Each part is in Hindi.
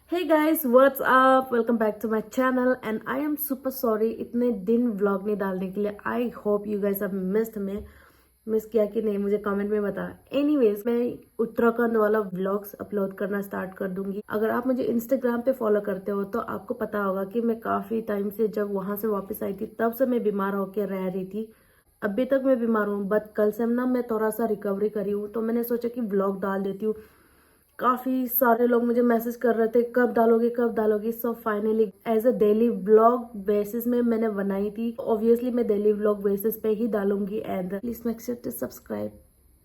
Hey guys, what's up? Welcome back to my channel and I am super sorry इतने दिन व्लॉग नहीं डालने के लिए. I hope you guys have missed me. Miss किया कि नहीं मुझे कमेंट में बता. एनीवेज मैं उत्तराखंड वाला व्लॉग्स अपलोड करना स्टार्ट कर दूंगी. अगर आप मुझे इंस्टाग्राम पे फॉलो करते हो तो आपको पता होगा कि मैं काफी टाइम से जब वहां से वापस आई थी तब से मैं बीमार होकर रह रही थी. अभी तक मैं बीमार हूँ बट कल से ना मैं थोड़ा सा रिकवरी करी हूँ तो मैंने सोचा कि व्लॉग डाल देती हूँ. काफी सारे लोग मुझे मैसेज कर रहे थे कब डालोगी. So finally as a daily vlog basis में मैंने बनाई थी. ऑब्वियसली मैं डेली व्लॉग बेसिस पे ही डालूंगी and please make sure to subscribe.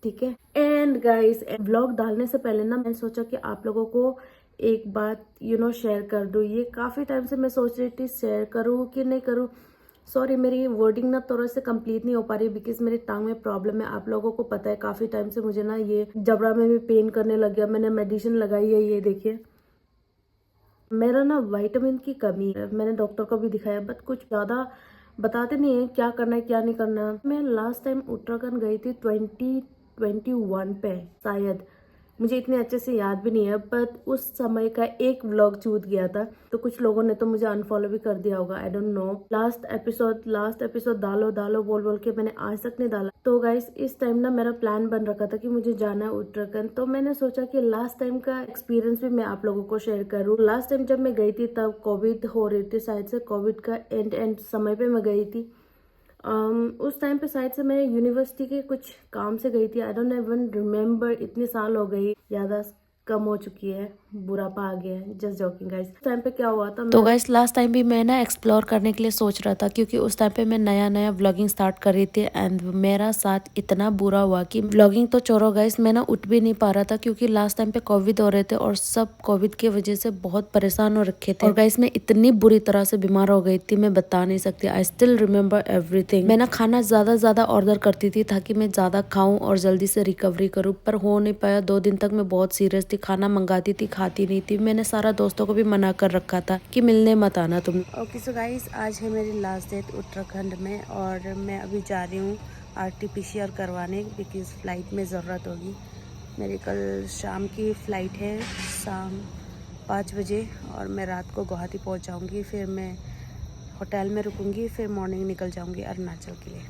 ठीक है. एंड गाइस व्लॉग डालने से पहले ना मैंने सोचा कि आप लोगों को एक बात शेयर कर दूं. ये काफी टाइम से मैं सोच रही थी शेयर करूं कि नहीं करूं. सॉरी मेरी वर्डिंग ना थोड़ा से कंप्लीट नहीं हो पा रही बिकॉज मेरी टांग में प्रॉब्लम है. आप लोगों को पता है काफी टाइम से मुझे ना ये जबड़ा में भी पेन करने लग गया. मैंने मेडिसिन लगाई है. ये देखिए मेरा ना विटामिन की कमी है. मैंने डॉक्टर को भी दिखाया बट कुछ ज्यादा बताते नहीं है क्या करना है क्या नहीं करना है. मैं लास्ट टाइम उत्तराखंड गई थी 2021 पे शायद. मुझे इतने अच्छे से याद भी नहीं है बट उस समय का एक व्लॉग छूट गया था तो कुछ लोगों ने तो मुझे अनफॉलो भी कर दिया होगा. आई डोंट नो. लास्ट एपिसोड डालो बोल के मैंने आज तक नहीं डाला. तो गाइस इस टाइम ना मेरा प्लान बन रखा था कि मुझे जाना है उत्तराखंड. तो मैंने सोचा कि लास्ट टाइम का एक्सपीरियंस भी मैं आप लोगों को शेयर करूँ. लास्ट टाइम जब मैं गई थी तब कोविड हो रही थी शायद से. कोविड का एंड समय पे मैं गई थी. उस टाइम पे शायद से मैं यूनिवर्सिटी के कुछ काम से गई थी. I don't even remember. इतने साल हो गई. याददाश्त कम हो चुकी है. बुढ़ापा आ गया है. Just joking guys. उस टाइम पे क्या हुआ था तो गाइस लास्ट टाइम भी मैं ना एक्सप्लोर करने के लिए सोच रहा था क्योंकि उस टाइम पे मैं नया व्लॉगिंग स्टार्ट कर रही थी एंड मेरा साथ इतना बुरा हुआ कि व्लॉगिंग तो छोड़ो गाइस मैं ना उठ भी नहीं पा रहा था क्योंकि लास्ट टाइम पे कोविड हो रहे थे और सब कोविड की वजह से बहुत परेशान हो रखे थे. और गाइस मैं इतनी बुरी तरह से बीमार हो गई थी मैं बता नहीं सकती. I still remember everything. मैं ना खाना ज्यादा ऑर्डर करती थी ताकि मैं ज्यादा खाऊं और जल्दी से रिकवरी करूं पर हो नहीं पाया. 2 दिन तक मैं बहुत सीरियस थी. खाना मंगाती थी खाती नहीं थी. मैंने सारा दोस्तों को भी मना कर रखा था कि मिलने मत आना तुम. ओके सो गाइस आज है मेरी लास्ट डेट उत्तराखंड में और मैं अभी जा रही हूँ RT-PCR करवाने बिकॉज फ्लाइट में ज़रूरत होगी. मेरी कल शाम की फ़्लाइट है शाम 5 बजे और मैं रात को गुवाहाटी पहुँच जाऊँगी. फिर मैं होटल में रुकूँगी फिर मॉर्निंग निकल जाऊँगी अरुणाचल के लिए.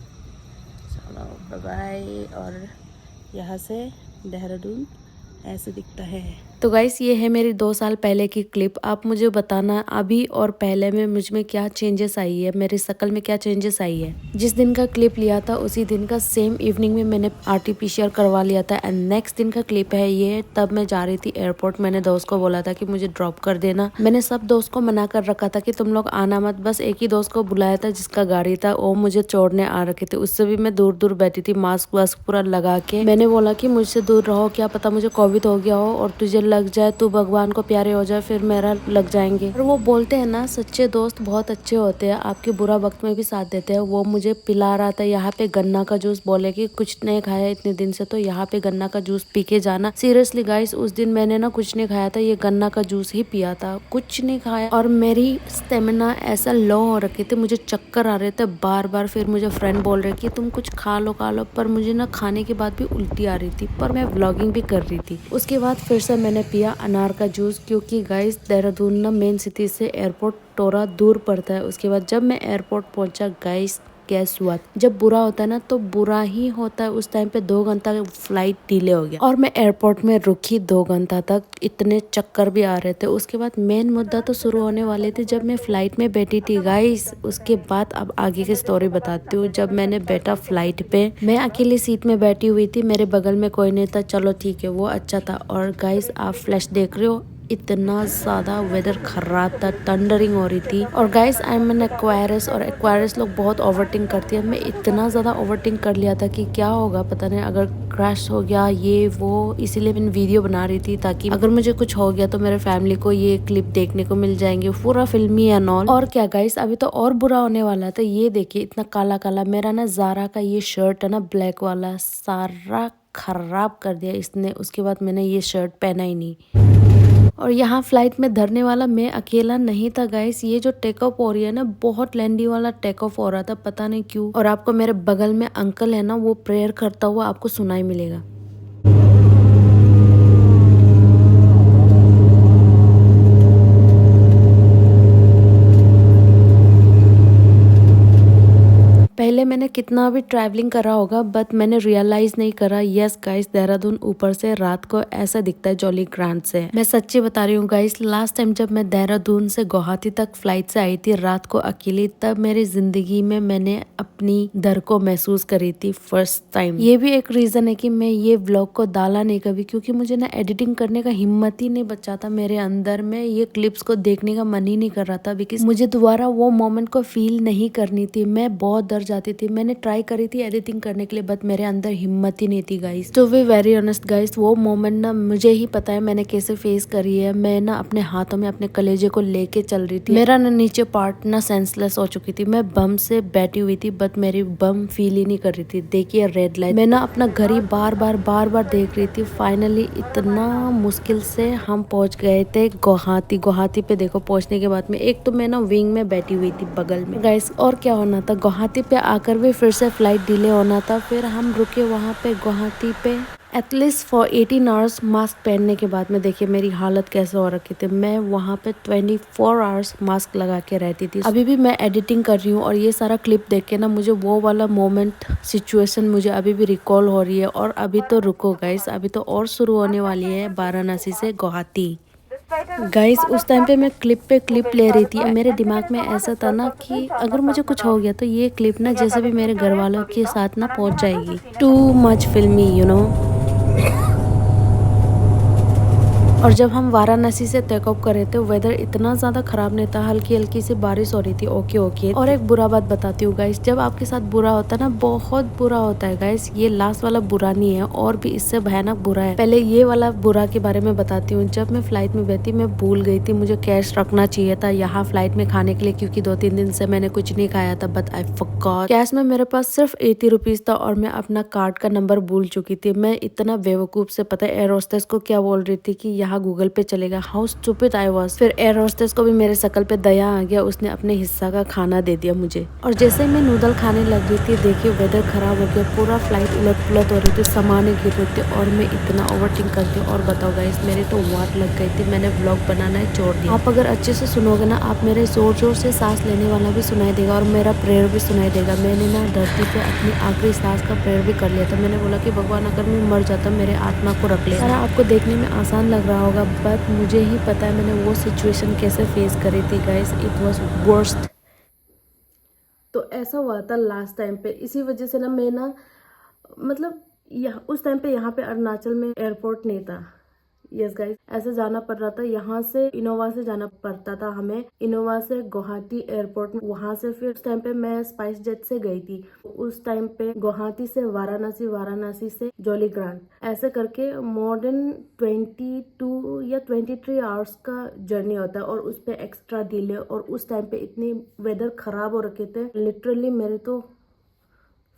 चलो बाय बाय. और यहाँ से देहरादून ऐसे दिखता है. तो गाइस ये है मेरी 2 साल पहले की क्लिप. आप मुझे बताना अभी और पहले में मुझ में क्या चेंजेस आई है. मेरी शक्ल में क्या चेंजेस आई है. जिस दिन का क्लिप लिया था उसी दिन का सेम इवनिंग में मैंने RT-PCR करवा लिया था एंड नेक्स्ट दिन का क्लिप है ये. तब मैं जा रही थी एयरपोर्ट. मैंने दोस्त को बोला था कि मुझे ड्रॉप कर देना. मैंने सब दोस्त को मना कर रखा था कि तुम लोग आना मत. बस एक ही दोस्त को बुलाया था जिसका गाड़ी था. वो मुझे छोड़ने आ रखे थे. उससे भी मैं दूर बैठी थी मास्क वास्क पूरा लगा के. मैंने बोला कि मुझसे दूर रहो क्या पता मुझे कोविड हो गया हो और तुझे लग जाए. तू भगवान को प्यारे हो जाए फिर मेरा लग जाएंगे. और वो बोलते हैं ना सच्चे दोस्त बहुत अच्छे होते हैं. आपके बुरा वक्त में भी साथ देते हैं. वो मुझे पिला रहा था यहाँ पे गन्ना का जूस. बोले कि कुछ नहीं खाया इतने दिन से तो यहाँ पे गन्ना का जूस पी के जाना. सीरियसली गाइस उस दिन मैंने ना कुछ नहीं खाया था. ये गन्ना का जूस ही पिया था. कुछ नहीं खाया और मेरी स्टेमिना ऐसा लो हो रखे थे. मुझे चक्कर आ रहे थे बार. फिर मुझे फ्रेंड बोल रहे कि तुम कुछ खा लो पर मुझे ना खाने के बाद भी उल्टी आ रही थी. पर मैं व्लॉगिंग भी कर रही थी. उसके बाद फिर से मैंने पिया अनार का जूस क्योंकि गाइस देहरादून ना मेन सिटी से एयरपोर्ट थोड़ा दूर पड़ता है. उसके बाद जब मैं एयरपोर्ट पहुंचा गाइस कैस हुआ. जब बुरा होता है ना तो बुरा ही होता है. उस टाइम पे 2 घंटा फ्लाइट डिले हो गया और मैं एयरपोर्ट में रुकी 2 घंटा तक. इतने चक्कर भी आ रहे थे. उसके बाद मेन मुद्दा तो शुरू होने वाले थे जब मैं फ्लाइट में बैठी थी गाइस. उसके बाद अब आगे की स्टोरी बताती हूँ. जब मैंने बैठा फ्लाइट पे मैं अकेली सीट में बैठी हुई थी. मेरे बगल में कोई नहीं था. चलो ठीक है वो अच्छा था. और गाइस आप फ्लैश देख रहे हो इतना ज्यादा वेदर खराब था. थंडरिंग हो रही थी. और गाइस आई एम एन एक्वायरस और एक्वायरस लोग बहुत ओवरथिंक करती है. मैं इतना ज्यादा ओवरथिंक कर लिया था कि क्या होगा पता नहीं अगर क्रैश हो गया ये वो. इसीलिए मैंने वीडियो बना रही थी ताकि अगर मुझे कुछ हो गया तो मेरे फैमिली को ये क्लिप देखने को मिल जाएंगे. पूरा फिल्मी एंड ऑल. और क्या गाइस अभी तो और बुरा होने वाला था. ये देखिए इतना काला मेरा ना ज़ारा का ये शर्ट है ना ब्लैक वाला सारा खराब कर दिया इसने. उसके बाद मैंने ये शर्ट पहना ही नहीं. और यहाँ फ्लाइट में धरने वाला मैं अकेला नहीं था गाइस. ये जो टेक ऑफ हो रही है ना बहुत लेंडी वाला टेक ऑफ हो रहा था पता नहीं क्यों. और आपको मेरे बगल में अंकल है ना वो प्रेयर करता हुआ आपको सुनाई मिलेगा. कितना भी ट्रैवलिंग करा होगा बट मैंने रियलाइज नहीं करा। यस गाइस, देहरादून ऊपर से रात को ऐसा दिखता है जॉली ग्रांट से। मैं सच्ची बता रही हूँ गाइस, लास्ट टाइम जब मैं देहरादून से गुवाहाटी तक फ्लाइट से आई थी रात को अकेली, तब मेरी जिंदगी में मैंने अपनी डर को महसूस करी थी फर्स्ट टाइम। ये भी एक रीजन है कि मैं ये व्लॉग को डाला नहीं कभी, क्योंकि मुझे ना एडिटिंग करने का हिम्मत ही नहीं बचा था मेरे अंदर में। ये क्लिप्स को देखने का मन ही नहीं कर रहा था, बिकॉज मुझे दोबारा वो मोमेंट को फील नहीं करनी थी। मैं बहुत डर जाती थी। मैंने ट्राई करी थी एडिटिंग करने के लिए, बट मेरे अंदर हिम्मत ही नहीं थी guys. To be very honest guys, वो मोमेंट ना मुझे ही पता है मैंने कैसे फेस करी है। मैं ना अपने हाथों में अपने कलेजे को लेके चल रही थी। मेरा ना नीचे पार्ट ना सेंसलेस हो चुकी थी। मैं बम से बैठी हुई थी, बट मेरी बम फील ही नहीं कर रही थी। देखिए रेड लाइट, मैं ना अपना घर ही बार बार देख रही थी। फाइनली इतना मुश्किल से हम पहुंच गए थे गुवाहाटी। गुवाहाटी पे देखो पहुंचने के बाद में एक तो मैं ना विंग में बैठी हुई थी बगल में गाइस। और क्या होना था, गुवाहाटी पे आकर भी फिर से फ्लाइट डिले होना था। फिर हम रुके वहाँ पे गुवाहाटी पे एटलीस्ट फॉर 18 आवर्स मास्क पहनने के बाद में। देखिए मेरी हालत कैसे हो रखी थी। मैं वहाँ पे 24 आवर्स मास्क लगा के रहती थी। अभी भी मैं एडिटिंग कर रही हूँ और ये सारा क्लिप देख के ना मुझे वो वाला मोमेंट सिचुएशन मुझे अभी भी रिकॉल हो रही है। और अभी तो रुको गाइस, अभी तो और शुरू होने वाली है वाराणसी से गुवाहाटी। गाइस उस टाइम पे मैं क्लिप पे क्लिप ले रही थी। मेरे दिमाग में ऐसा था ना कि अगर मुझे कुछ हो गया तो ये क्लिप ना जैसे भी मेरे घर वालों के साथ ना पहुंच जाएगी। टू मच फिल्मी यू नो। और जब हम वाराणसी से टेक ऑफ कर रहे थे, वेदर इतना ज़्यादा ख़राब नहीं था, हल्की हल्की सी बारिश हो रही थी। ओके। और एक बुरा बात बताती हूँ गाइस, जब आपके साथ बुरा होता है ना, बहुत बुरा होता है गाइस। ये लास्ट वाला बुरा नहीं है, और भी इससे भयानक बुरा है। पहले ये वाला बुरा के बारे में बताती हूँ। जब मैं फ्लाइट में बैठी, मैं भूल गई थी मुझे कैश रखना चाहिए था यहाँ फ्लाइट में खाने के लिए, क्योंकि 2-3 दिन से मैंने कुछ नहीं खाया था। But I forgot. कैश में मेरे पास सिर्फ 80 रुपीज था और मैं अपना कार्ड का नंबर भूल चुकी थी। मैं इतना बेवकूफ से, पता है एयर होस्टेस को क्या बोल रही थी कि यहाँ गूगल पे चलेगा। How stupid I was. फिर एयर होस्टेस को भी मेरे शकल पे दया आ गया, उसने अपने हिस्सा का खाना दे दिया मुझे। और जैसे ही मैं नूडल खाने लग गई थी, देखिए वेदर खराब हो गया, पूरा फ्लाइट उलट पुलट हो रही थी, सामान गिर रहे थे और मैं इतना ओवरथिंक करती हूँ। और बताओ गाइस, मेरे तो वाट लग गई थी। मैंने व्लॉग बनाना ही छोड़ दिया। आप अगर अच्छे से सुनोगे ना, आप मेरे जोर से सांस लेने वाला भी सुनाई देगा और मेरा प्रेयर भी सुनाई देगा। मैंने ना धरती पे अपनी आखिरी सांस का प्रेयर भी कर लिया था। मैंने बोला कि भगवान अगर मैं मर जाता मेरे आत्मा को रख ले। सारा आपको देखने में आसान लग रहा होगा, बट मुझे ही पता है मैंने वो सिचुएशन कैसे फेस करी थी गाइस। It was worst. तो ऐसा हुआ था लास्ट टाइम पे। इसी वजह से ना मैं ना मतलब उस टाइम पे यहाँ पे अरुणाचल में एयरपोर्ट नहीं था। यस गाइस, ऐसे जाना पड़ रहा था। यहाँ से इनोवा से जाना पड़ता था हमें, इनोवा से गुवाहाटी एयरपोर्ट में। वहां से फिर उस टाइम पे मैं स्पाइस जेट से गई थी। उस टाइम पे गुवाहाटी से वाराणसी, वाराणसी से जॉली ग्रांट, ऐसे करके मोर देन 22 या 23 आवर्स का जर्नी होता है। और उस पे एक्स्ट्रा डिले, और उस टाइम पे इतनी वेदर खराब हो रखे थे, लिटरली मेरे तो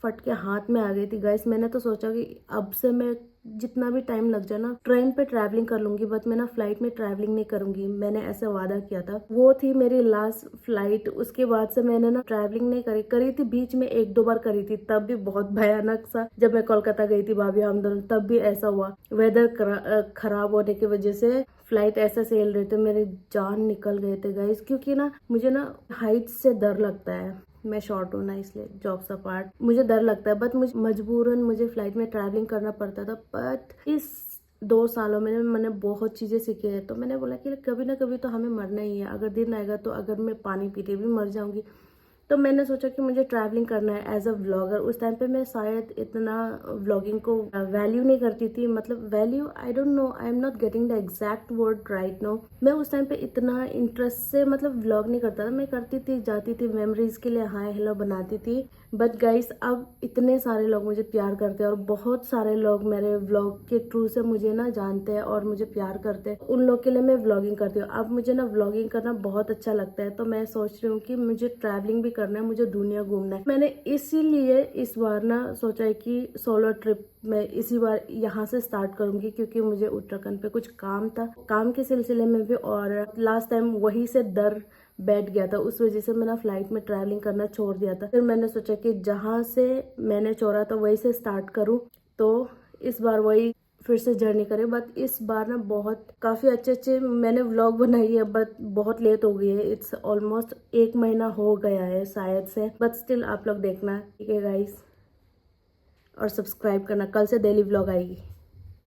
फट के हाथ में आ गई थी गाइस। मैंने तो सोचा कि अब से मैं जितना भी टाइम लग जाए ना ट्रेन पे ट्रैवलिंग कर लूंगी, बट मैं ना फ्लाइट में ट्रैवलिंग नहीं करूंगी। मैंने ऐसे वादा किया था। वो थी मेरी लास्ट फ्लाइट। उसके बाद से मैंने ना ट्रैवलिंग नहीं करी थी। बीच में 1-2 बार करी थी, तब भी बहुत भयानक सा। जब मैं कोलकाता गई थी भाभी हम दोनों, तब भी ऐसा हुआ। वेदर खराब होने की वजह से फ्लाइट ऐसे सेल रहे थे, मेरे जान निकल गए थे गाइस। क्योंकि ना मुझे ना हाइट से डर लगता है। मैं शॉर्ट हूँ ना, इसलिए जॉब्स अपार्ट मुझे डर लगता है। बट मुझे मजबूरन मुझे फ्लाइट में ट्रैवलिंग करना पड़ता था। बट इस 2 सालों में मैंने बहुत चीजें सीखी है। तो मैंने बोला कि कभी ना कभी तो हमें मरना ही है। अगर दिन आएगा तो अगर मैं पानी पीते भी मर जाऊंगी, तो मैंने सोचा कि मुझे ट्रैवलिंग करना है एज अ व्लॉगर। उस टाइम पे मैं शायद इतना व्लॉगिंग को वैल्यू नहीं करती थी। मतलब value, I don't know, I am not getting the exact word right no. मैं उस टाइम पे इतना इंटरेस्ट से मतलब व्लॉग नहीं करता था। मैं करती थी, जाती थी, मेमोरीज के लिए हाय हेलो बनाती थी। बट गाइस, अब इतने सारे लोग मुझे प्यार करते हैं और बहुत सारे लोग मेरे व्लॉग के थ्रू से मुझे ना जानते हैं और मुझे प्यार करते हैं। उन लोग के लिए मैं व्लॉगिंग करती हूँ। अब मुझे ना व्लॉगिंग करना बहुत अच्छा लगता है। तो मैं सोच रही हूँ कि मुझे ट्रैवलिंग भी करना है, मुझे दुनिया घूमना है। मैंने इसीलिए इस बार ना सोचा है कि सोलो ट्रिप मैं इसी बार यहाँ से स्टार्ट करूंगी, क्योंकि मुझे उत्तराखंड पे कुछ काम था, काम के सिलसिले में भी। और लास्ट टाइम वही से डर बैठ गया था, उस वजह से मैंने फ्लाइट में ट्रैवलिंग करना छोड़ दिया था। फिर मैंने सोचा कि जहाँ से मैंने छोड़ा था वही से स्टार्ट करूँ। तो इस बार वही फिर से जर्नी करें। बट इस बार ना बहुत काफ़ी अच्छे मैंने व्लॉग बनाई है, बट बहुत लेट हो गई है। इट्स ऑलमोस्ट 1 महीना हो गया है शायद से, बट स्टिल आप लोग देखना, ठीक है गाइस, और सब्सक्राइब करना। कल से डेली व्लॉग आएगी।